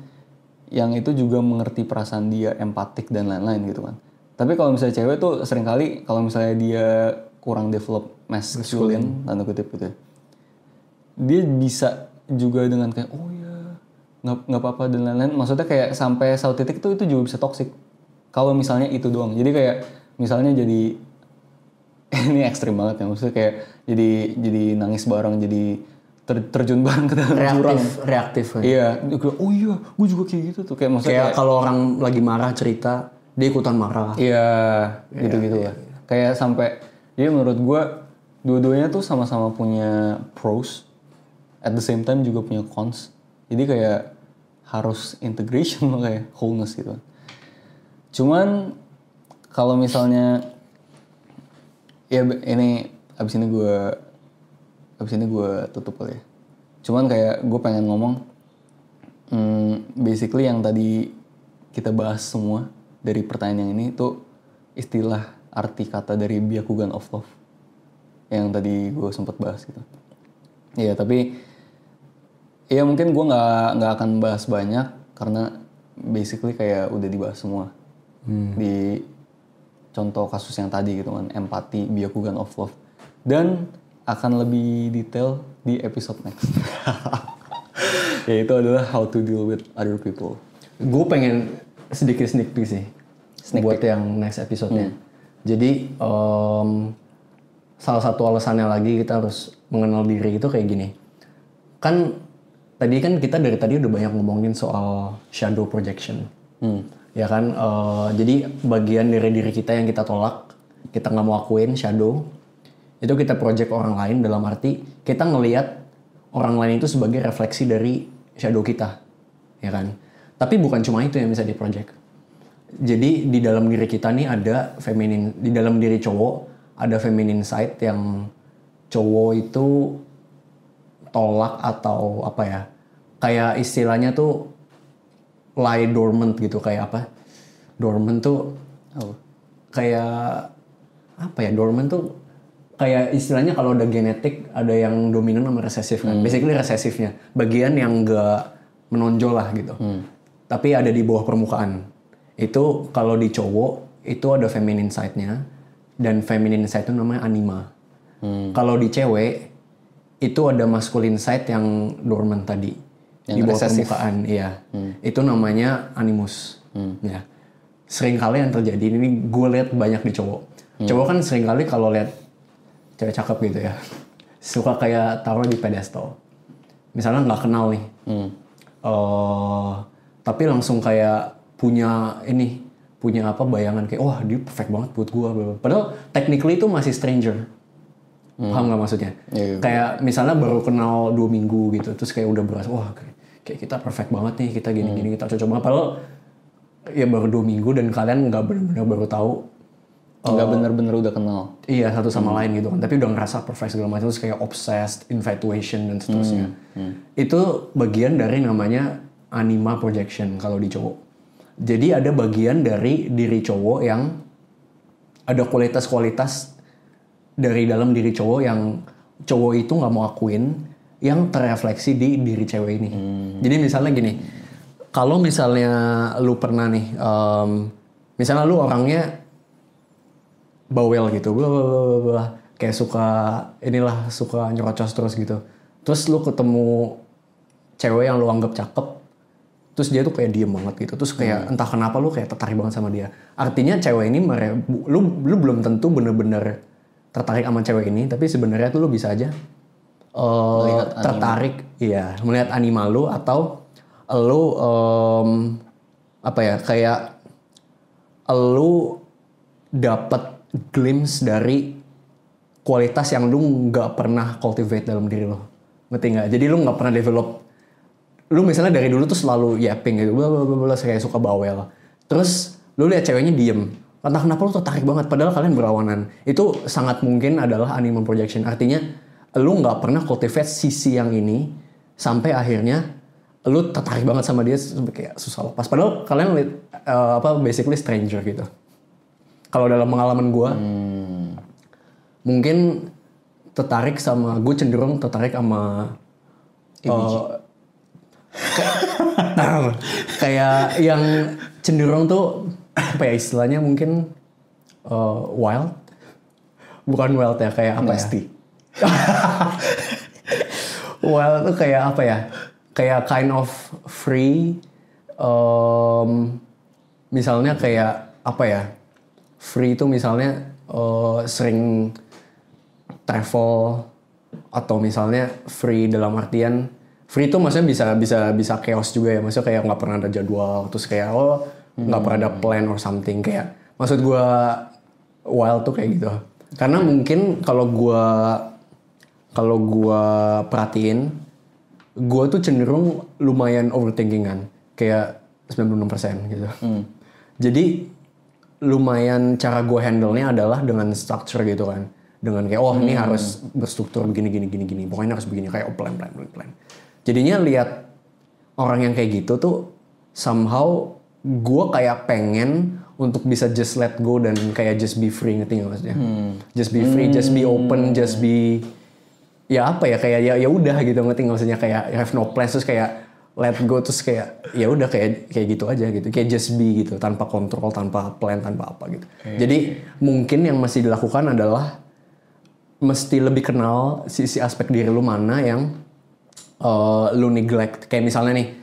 yang itu juga mengerti perasaan dia, empatik dan lain-lain gitu kan. Tapi kalau misalnya cewek tuh seringkali kalau misalnya dia kurang develop maskulin tanda kutip gitu ya, dia bisa juga dengan kayak oh ya nggak apa-apa dan lain-lain. Maksudnya kayak sampai satu titik itu juga bisa toksik. Kalau misalnya itu doang. Jadi kayak misalnya jadi ini ekstrim banget ya, maksudnya kayak jadi nangis bareng, jadi terjun bareng ke dalam jurang. Reaktif. Iya, oh iya, gue juga kayak gitu tuh, kayak maksudnya kayak kalau orang lagi marah cerita, dia ikutan marah. Iya, gitu-gitu lah. Kayak sampai, jadi menurut gue dua-duanya tuh sama-sama punya pros, at the same time juga punya cons. Jadi kayak harus integration lah, kayak wholeness gitu. Cuman kalau misalnya ya ini abis ini gue tutup kali ya. Cuman kayak gue pengen ngomong basically yang tadi kita bahas semua dari pertanyaan yang ini tuh istilah arti kata dari Byakugan of Love yang tadi gue sempat bahas gitu. Iya tapi ya mungkin gue nggak akan bahas banyak karena basically kayak udah dibahas semua di contoh kasus yang tadi gitu kan, empati, Byakugan of Love. Dan akan lebih detail di episode next. Yaitu adalah how to deal with other people. Gue pengen sedikit sneak peek sih buat yang next episode-nya. Jadi salah satu alasannya lagi kita harus mengenal diri itu kayak gini. Kan tadi kan kita dari tadi udah banyak ngomongin soal shadow projection. Ya kan, jadi bagian dari diri kita yang kita tolak, kita nggak mau akuin shadow, itu kita project orang lain dalam arti kita ngelihat orang lain itu sebagai refleksi dari shadow kita, ya kan. Tapi bukan cuma itu yang bisa diproject. Jadi di dalam diri kita nih ada feminine, di dalam diri cowok ada feminine side yang cowok itu tolak atau apa ya, kayak istilahnya tuh lie dormant gitu, kayak apa? Dormant tuh kayak apa ya? Dormant tuh kayak istilahnya kalau ada genetik ada yang dominan sama resesif kan. Basically resesifnya, bagian yang enggak menonjol lah gitu. Tapi ada di bawah permukaan. Itu kalau di cowok itu ada feminine side-nya dan feminine side itu namanya anima. Kalau di cewek itu ada masculine side yang dormant tadi. Yang di bawah permukaan, iya. Itu namanya animus. Ya. Sering kali yang terjadi, ini gue lihat banyak di cowok. Cowok kan sering kali kalau lihat cewek cakep gitu ya, suka kayak taruh di pedestal. Misalnya nggak kenal nih, tapi langsung kayak punya bayangan kayak wah dia perfect banget buat gue. Padahal technically itu masih stranger. Paham nggak maksudnya? Kayak misalnya baru kenal 2 minggu gitu, terus kayak udah berasa wah kayak kita perfect banget nih, kita gini-gini, kita cocok banget. Padahal ya baru 2 minggu dan kalian nggak benar-benar baru tahu, nggak benar-benar udah kenal. Iya, satu sama lain gitu kan. Tapi udah ngerasa perfect segala macam, terus kayak obsessed, infatuation dan seterusnya. Itu bagian dari namanya anima projection kalau di cowok. Jadi ada bagian dari diri cowok yang ada kualitas-kualitas dari dalam diri cowok yang cowok itu nggak mau akuin, yang terrefleksi di diri cewek ini. Jadi misalnya gini, kalau misalnya lu pernah nih, misalnya lu orangnya bawel gitu, kayak suka nyerocos terus gitu. Terus lu ketemu cewek yang lu anggap cakep, terus dia tuh kayak diem banget gitu, terus kayak entah kenapa lu kayak tertarik banget sama dia. Artinya cewek ini lu belum tentu bener-bener tertarik sama cewek ini, tapi sebenarnya tuh lu bisa aja tertarik, iya, melihat anima lu, atau lu apa ya, kayak lu dapat glimpse dari kualitas yang lu nggak pernah cultivate dalam diri lo, ngerti nggak? Jadi lu nggak pernah develop. Lu misalnya dari dulu tuh selalu yapping gitu, kayak suka bawel. Terus lu lihat ceweknya diem, entah kenapa lu tertarik banget, padahal kalian berawanan. Itu sangat mungkin adalah anima projection. Artinya lu nggak pernah cultivate sisi yang ini sampai akhirnya lu tertarik banget sama dia sampai kayak susah lepas. Padahal kalian basically stranger gitu. Kalau dalam pengalaman gue, mungkin gue cenderung tertarik sama kayak yang cenderung tuh apa ya istilahnya, mungkin wild, bukan wild ya, kayak apa ya? Wild tuh kayak apa ya? Kayak kind of free. Misalnya kayak apa ya? Free itu misalnya sering travel, atau misalnya free dalam artian free itu maksudnya bisa chaos juga ya, maksudnya kayak nggak pernah ada jadwal, terus kayak nggak pernah ada plan or something. Kayak maksud gue wild tuh kayak gitu. Karena mungkin kalau gue perhatiin, gue tuh cenderung lumayan overthinkingan, kayak 96% gitu. Jadi lumayan cara gue handle-nya adalah dengan structure gitu kan, dengan kayak ini harus berstruktur begini, pokoknya harus begini, kayak plan. Jadinya lihat orang yang kayak gitu tuh somehow gue kayak pengen untuk bisa just let go dan kayak just be free, ngerti nggak maksudnya? Just be free, just be open, just be ya apa ya, kayak ya udah gitu, ngerti nggak maksudnya? Kayak have no plans, terus kayak let go, terus kayak ya udah kayak gitu aja gitu, kayak just be gitu, tanpa kontrol, tanpa plan, tanpa apa gitu. Jadi mungkin yang mesti dilakukan adalah mesti lebih kenal sisi aspek diri lu mana yang lu neglect. Kayak misalnya nih,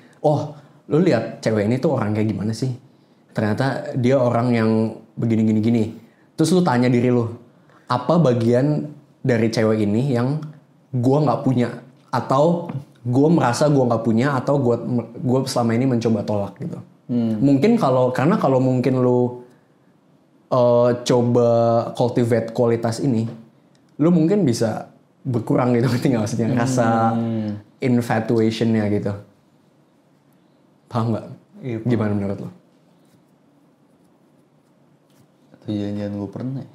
lu lihat cewek ini tuh orang kayak gimana sih? ternyata dia orang yang begini. Terus lu tanya diri lu, apa bagian dari cewek ini yang gue nggak punya, atau gue merasa gue nggak punya, atau gue selama ini mencoba tolak gitu. Mungkin karena kalau mungkin lu coba cultivate kualitas ini, lu mungkin bisa berkurang gitu, ngerti nggak maksudnya? Rasa infatuationnya gitu. Paham nggak? Iya, Gimana menurut lo? Atau jangan-jangan gue pernah ya?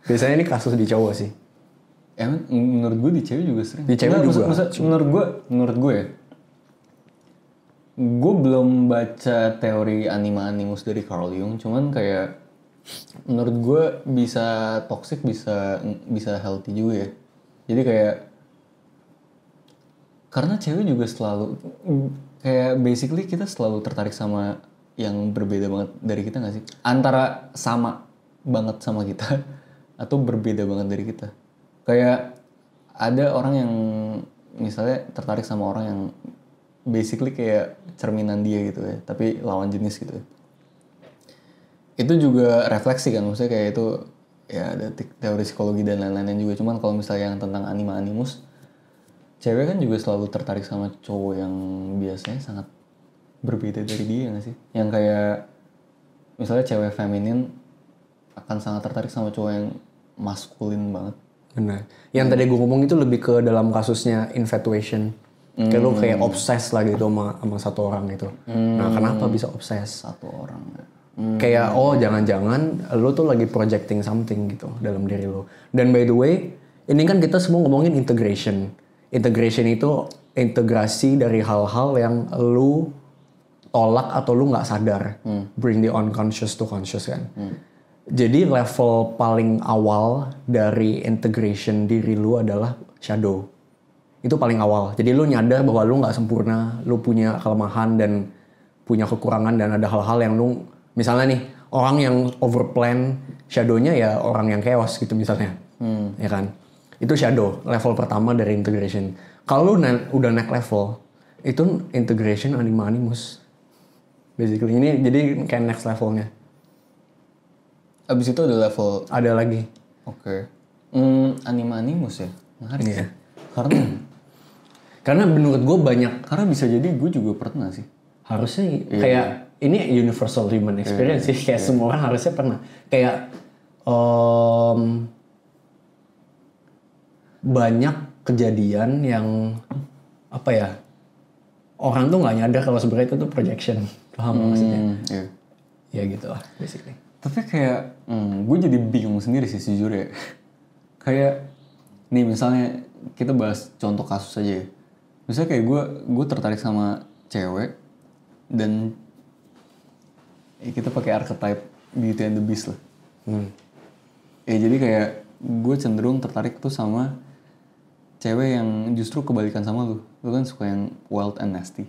Biasanya ini kasus di cowok sih. Emang menurut gue di cewek juga sering. Di cewek juga. Menurut gue ya. Gue belum baca teori anima animus dari Carl Jung, cuman kayak menurut gue bisa toxic, bisa healthy juga ya. Jadi kayak karena cewek juga selalu kayak basically kita selalu tertarik sama yang berbeda banget dari kita nggak sih? Antara sama banget sama kita atau berbeda banget dari kita. Kayak ada orang yang misalnya tertarik sama orang yang basically kayak cerminan dia gitu ya, tapi lawan jenis gitu ya. Itu juga refleksi kan, maksudnya kayak itu ya ada teori psikologi dan lain-lainnya juga. Cuman kalau misalnya yang tentang anima animus, cewek kan juga selalu tertarik sama cowok yang biasanya sangat berbeda dari dia nggak sih? Yang kayak misalnya cewek feminin akan sangat tertarik sama cowok yang maskulin banget. Benar. Yang tadi gue ngomong itu lebih ke dalam kasusnya infatuation. Kayak lu kayak obses lah gitu sama satu orang gitu. Nah, kenapa bisa obses? Satu orang. Kayak jangan-jangan lu tuh lagi projecting something gitu dalam diri lu. Dan by the way, ini kan kita semua ngomongin integration. Integration itu integrasi dari hal-hal yang lu tolak atau lu nggak sadar. Bring the unconscious to conscious kan. Jadi level paling awal dari integration diri lu adalah shadow. Itu paling awal. Jadi lu nyadar bahwa lu nggak sempurna, lu punya kelemahan dan punya kekurangan, dan ada hal-hal yang lu, misalnya nih, orang yang overplan, shadownya ya orang yang chaos gitu misalnya. Ya kan? Itu shadow, level pertama dari integration. Kalau lu udah naik level, itu integration anima animus. Basically ini jadi kayak next levelnya. Abis itu ada level. Ada lagi. Oke. Anima animus ya. Menarik. Iya. Karena menurut gue banyak. Karena bisa jadi gue juga pernah sih. Harusnya kayak ini universal human experience sih. Kayak semua orang harusnya pernah. Kayak banyak kejadian yang apa ya, orang tuh nggak nyadar kalau sebenarnya itu tuh projection. Paham maksudnya? Iya. Ya gitu lah basically. Tapi kayak gue jadi bingung sendiri sih sejujurnya. Kayak nih misalnya kita bahas contoh kasus aja ya. Misalnya kayak gue tertarik sama cewek dan kita pakai archetype Beauty and the Beast lah. Ya jadi kayak gue cenderung tertarik tuh sama cewek yang justru kebalikan sama lu. Lu kan suka yang wild and nasty.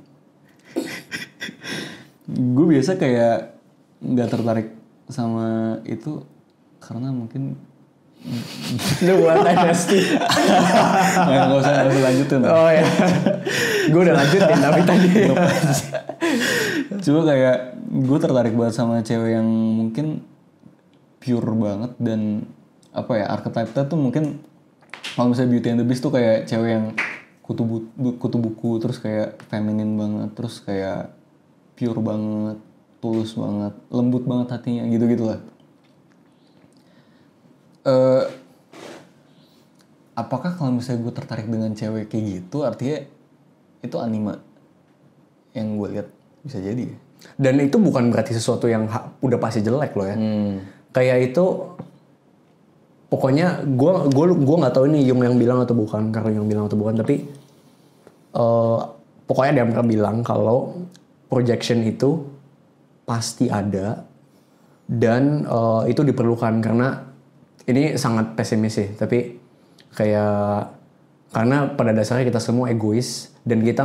Gue biasa kayak nggak tertarik sama itu karena mungkin Lu buat nasty. nggak usah lanjutin. Oh ya. Gue udah lanjutin tapi tadi. Cuma kayak gue tertarik banget sama cewek yang mungkin pure banget dan apa ya, archetype-nya tuh mungkin kalau misalnya Beauty and the Beast tuh kayak cewek yang kutu buku, terus kayak feminin banget, terus kayak pure banget, tulus banget, lembut banget hatinya, gitu-gitu lah. Apakah kalau misalnya gue tertarik dengan cewek kayak gitu, artinya itu anima yang gue lihat? Bisa jadi ya. Dan itu bukan berarti sesuatu yang udah pasti jelek loh ya. Kayak itu, pokoknya gue nggak tahu ini Jung yang bilang atau bukan, Carl Jung yang bilang atau bukan, tapi pokoknya dia pernah bilang kalau projection itu pasti ada dan itu diperlukan, karena ini sangat pesimis sih, tapi kayak karena pada dasarnya kita semua egois dan kita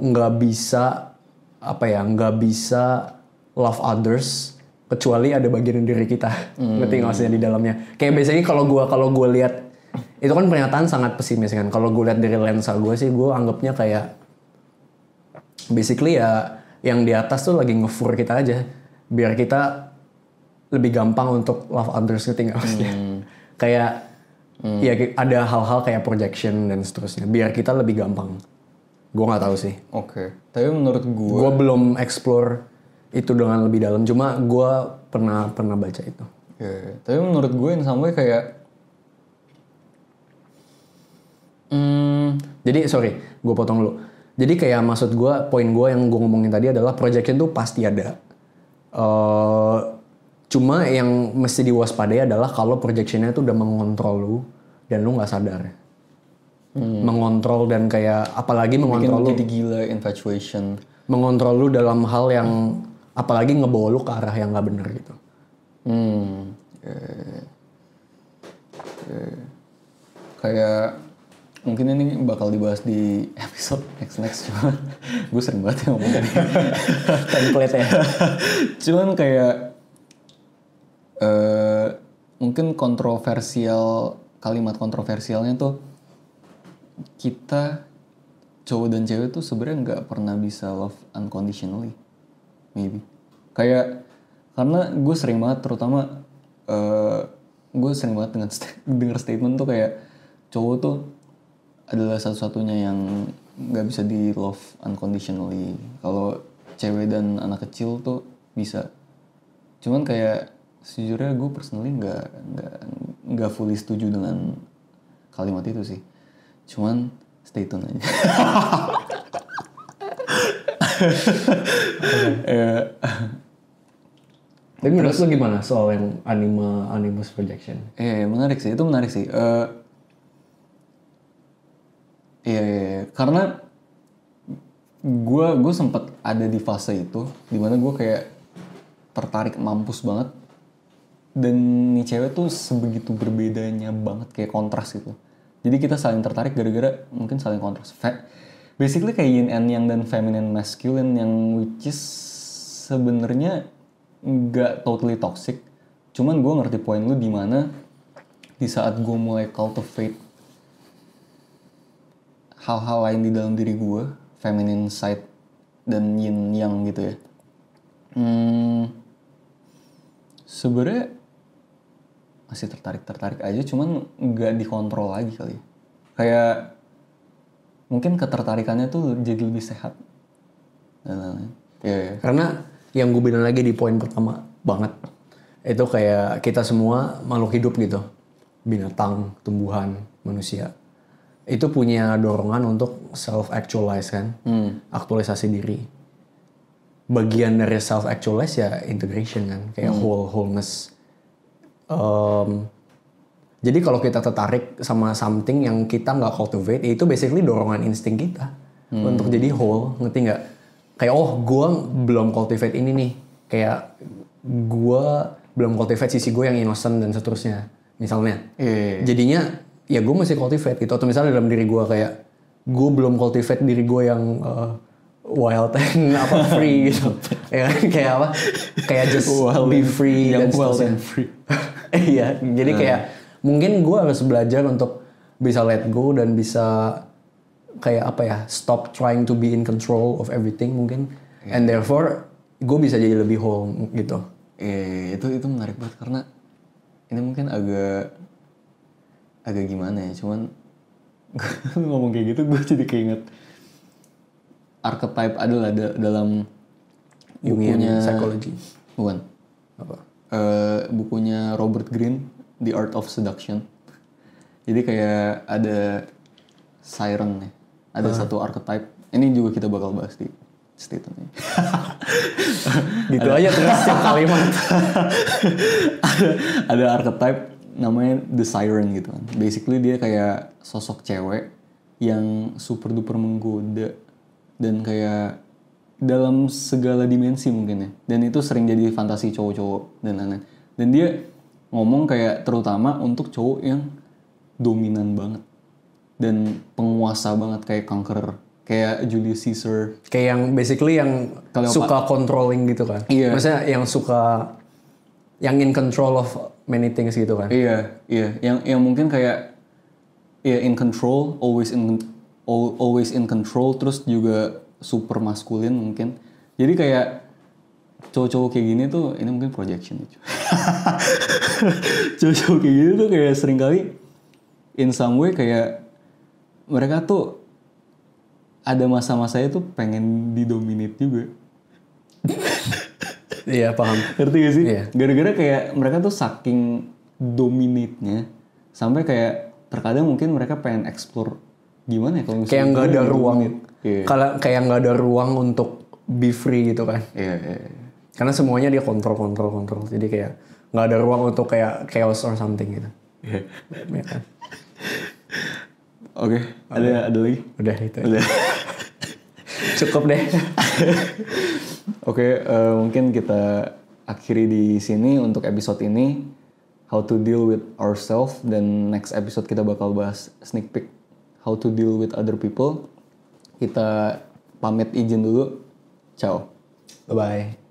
nggak bisa nggak bisa love others kecuali ada bagian diri kita, ngerti nggak maksudnya di dalamnya. Kayak biasanya kalau gue lihat itu kan pernyataan sangat pesimis kan. Kalau gue lihat dari lensa gue sih, gue anggapnya kayak basically ya yang di atas tuh lagi ngefur kita aja biar kita lebih gampang untuk love others, ngerti nggak maksudnya? Kayak ya ada hal-hal kayak projection dan seterusnya biar kita lebih gampang. Gue nggak tahu sih. Oke. Tapi menurut Gue belum explore itu dengan lebih dalam, cuma gue pernah baca itu. Oke. Tapi menurut gue in some way kayak Jadi sorry, gue potong dulu. Jadi kayak maksud gue, poin gue yang gue ngomongin tadi adalah projection tuh pasti ada. Cuma yang mesti diwaspadai adalah kalau projectionnya tuh udah mengontrol lu dan lu nggak sadar. Mengontrol dan kayak apalagi mengontrol lu. jadi gila, infatuation. Mengontrol lu dalam hal yang apalagi ngebawa lu ke arah yang nggak bener gitu. Kayak mungkin ini bakal dibahas di episode next cuma gue sering banget ya ngomong tadi. Template ya. Cuman kayak mungkin kalimat kontroversialnya tuh kita cowok dan cewek tuh sebenarnya nggak pernah bisa love unconditionally, maybe. Kayak karena gue sering banget, terutama gue sering banget denger statement tuh kayak cowok tuh adalah satu-satunya yang nggak bisa di love unconditionally. Kalau cewek dan anak kecil tuh bisa. Cuman kayak sejujurnya gue personally nggak fully setuju dengan kalimat itu sih. Cuman stay tune aja. Tapi menurut lu gimana soal yang animus projection? Menarik sih, itu menarik sih. Iya, karena gue sempat ada di fase itu, dimana gue kayak tertarik mampus banget, dan nih cewek tuh sebegitu berbedanya banget, kayak kontras gitu. Jadi kita saling tertarik gara-gara mungkin saling kontras. Basically kayak yin and yang dan feminine masculine yang which is sebenarnya nggak totally toxic. Cuman gue ngerti poin lu di mana di saat gue mulai cultivate hal-hal lain di dalam diri gue, feminine side dan yin yang gitu ya. Sebenarnya masih tertarik aja, cuman nggak dikontrol lagi kali. Kayak mungkin ketertarikannya tuh jadi lebih sehat. Yeah. Karena yang gue bilang lagi di poin pertama banget, itu kayak kita semua makhluk hidup gitu, binatang, tumbuhan, manusia. Itu punya dorongan untuk self-actualize kan, aktualisasi diri. Bagian dari self-actualize ya integration kan, kayak wholeness. Jadi kalau kita tertarik sama something yang kita nggak cultivate, itu basically dorongan insting kita untuk jadi whole, ngerti nggak? Kayak gue belum cultivate ini nih, kayak gue belum cultivate sisi gue yang innocent dan seterusnya, misalnya. Jadinya ya gue masih cultivate gitu, atau misalnya dalam diri gue kayak gue belum cultivate diri gue yang wild and free gitu. Ya kayak apa? Kayak just be free dan wild and free. Iya, jadi kayak mungkin gue harus belajar untuk bisa let go dan bisa kayak apa ya, stop trying to be in control of everything mungkin, and therefore gue bisa jadi lebih whole gitu. Itu menarik banget karena ini mungkin agak gimana ya, cuman ngomong kayak gitu gue jadi keinget archetype adalah dalam bukunya psychology. Bukan. Apa? Bukunya Robert Greene, The Art of Seduction. Jadi kayak ada siren nih. Ada satu archetype. Ini juga kita bakal bahas di statement-nya. Gitu aja terus setiap kalimat. ada archetype namanya The Siren gitu kan. Basically dia kayak sosok cewek yang super duper menggoda dan kayak dalam segala dimensi mungkin ya. Dan itu sering jadi fantasi cowok-cowok dan lain-lain. Dan dia ngomong kayak terutama untuk cowok yang dominan banget dan penguasa banget, kayak conqueror, kayak Julius Caesar. Kayak yang basically yang suka controlling gitu kan. Iya. Maksudnya yang suka, yang in control of many things gitu kan. Iya. Yang mungkin kayak in control, always in control, terus juga super maskulin mungkin. Jadi kayak cowok-cowok kayak gini tuh, ini mungkin projection ya. Cowok-cowok kayak gini tuh kayak sering kali in some way kayak mereka tuh ada masa-masanya tuh pengen didominate juga. Iya paham. Ngerti gak sih? Iya. Gara-gara kayak mereka tuh saking dominate-nya sampai kayak terkadang mungkin mereka pengen explore gimana ya kalau misalnya Kayak nggak ada ruang. Iya. Kalau kayak nggak ada ruang untuk be free gitu kan. Iya. Karena semuanya dia kontrol. Jadi kayak nggak ada ruang untuk kayak chaos or something gitu. Iya. Ya kan? Oke, ada lagi? Udah itu. Udah. Cukup deh. Oke, mungkin kita akhiri di sini untuk episode ini. How to deal with ourselves. Dan next episode kita bakal bahas sneak peek how to deal with other people. Kita pamit izin dulu. Ciao. Bye-bye.